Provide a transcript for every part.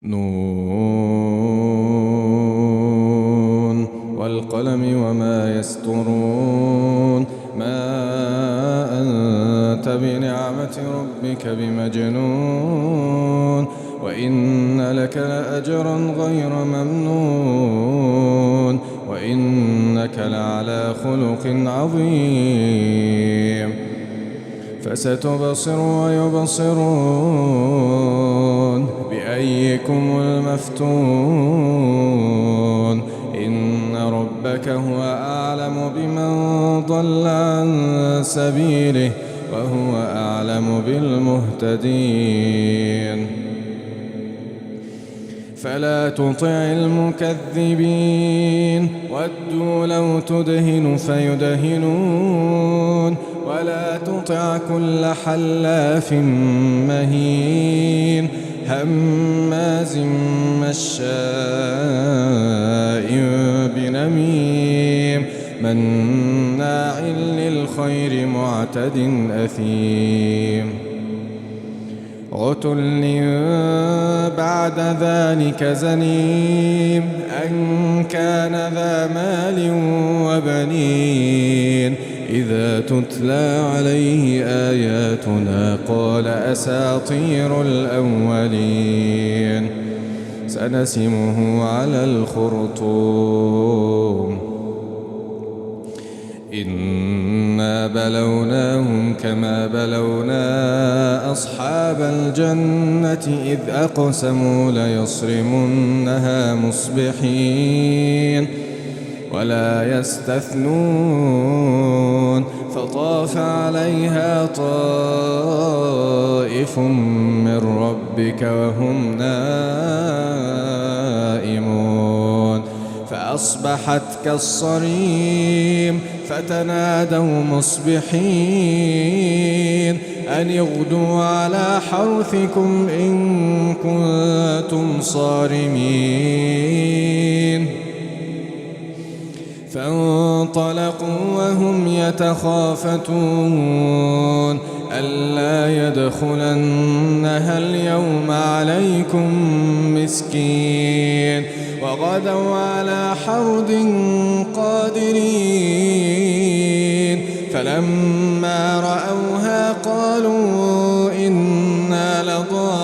نون والقلم وما يسطرون ما أنت بنعمة ربك بمجنون وإن لك لأجرا غير ممنون وإنك لعلى خلق عظيم فستبصر ويبصرون بأيكم المفتون إن ربك هو أعلم بمن ضل عن سبيله وهو أعلم بالمهتدين فلا تطع المكذبين ودوا لو تدهن فيدهنون ولا تطع كل حلاف مهين هماز مشاء بنميم مناع للخير معتد أثيم عتل بعد ذلك زنيم أن كان ذا مال وبنين إذا تتلى عليه آياتنا قال أساطير الأولين سنسمه على الخرطوم إنا بلوناهم كما بلونا أصحاب الجنة إذ أقسموا ليصرمنها مصبحين ولا يستثنون فطاف عليها طائف من ربك وهم نائمون فأصبحت كالصريم فتنادوا مصبحين أن اغدوا على حرثكم إن كنتم صارمين فانطلقوا وهم يتخافتون ألا يدخلنها اليوم عليكم مسكين وغدوا على حرد قادرين فلما رأوها قالوا إنا لضالون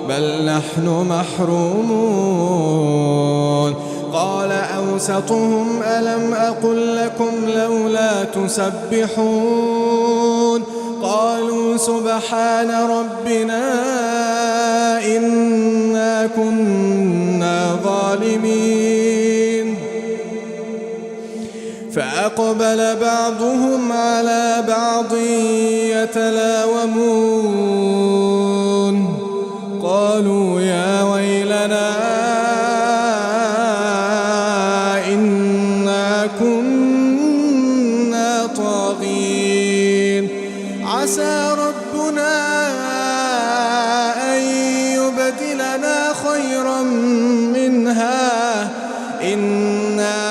بل نحن محرومون قال أوسطهم ألم أقل لكم لولا تسبحون قالوا سبحان ربنا إنا كنا ظالمين فأقبل بعضهم على بعض يتلاومون قالوا يا ويلنا إنا كنا طاغين عسى ربنا أن يبدلنا خيرا منها إنا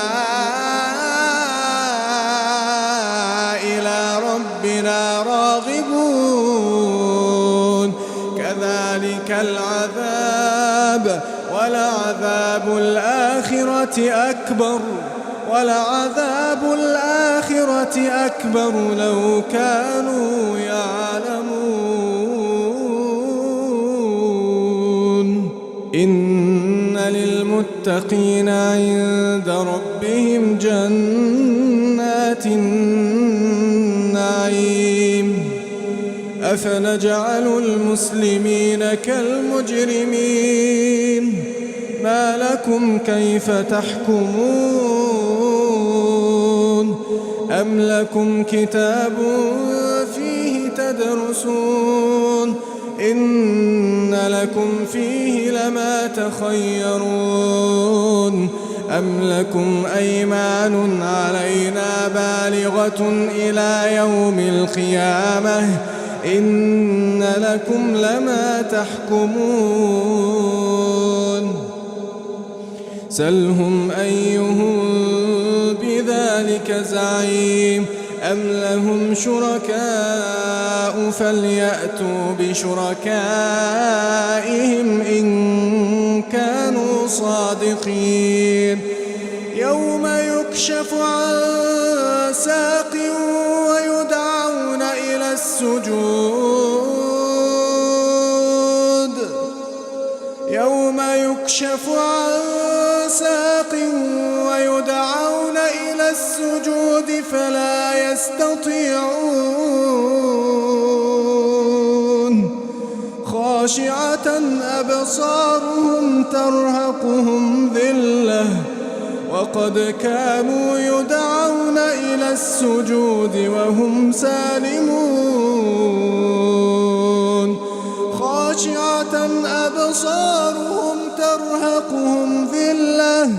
إلى ربنا راغبون كذلك العذاب ولعذاب الآخرة أكبر لو كانوا يعلمون إن للمتقين عند ربهم جنات النعيم أفنجعل المسلمين كالمجرمين ما لكم كيف تحكمون أم لكم كتاب فيه تدرسون إن لكم فيه لما تخيرون أم لكم أيمان علينا بالغة إلى يوم القيامة إن لكم لما تحكمون سلهم أيهم بذلك زعيم أم لهم شركاء فليأتوا بشركائهم إن كانوا صادقين يوم يكشف عن ساق ويدعون إلى السجود يوم يكشف عن ساق ويدعون إلى السجود فلا يستطيعون خاشعة أبصارهم ترهقهم ذلة وقد كانوا يدعون إلى السجود وهم سالمون خاشعة أبصارهم ترهقهم ذلة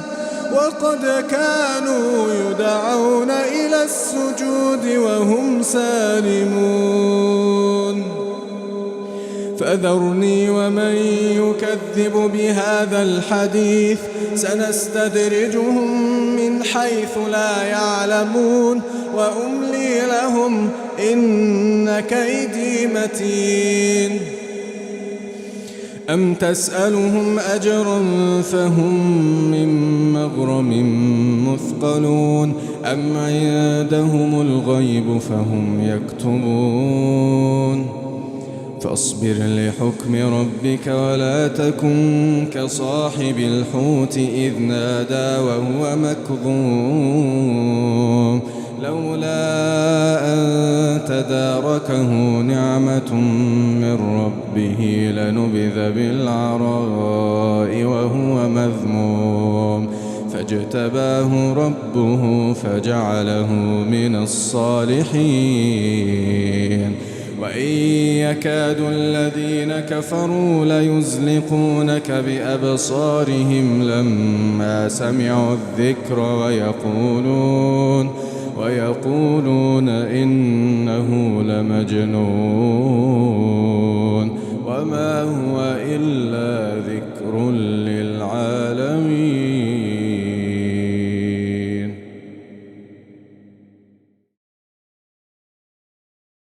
وقد كانوا يدعون إلى السجود وهم سالمون فذرني ومن يكذب بهذا الحديث سنستدرجهم من حيث لا يعلمون وأملي لهم إن كيدي متين أم تسألهم أجرا فهم من مغرم مثقلون أم عندهم الغيب فهم يكتبون فاصبر لحكم ربك ولا تكن كصاحب الحوت إذ نادى وهو مكظوم لولا أن تداركه نعمة من ربه لنبذ بالعراء وهو مذموم فاجتباه ربه فجعله من الصالحين وإن يكاد الذين كفروا ليزلقونك بأبصارهم لما سمعوا الذكر ويقولون إنه لمجنون وما هو إلا ذكر للعالمين.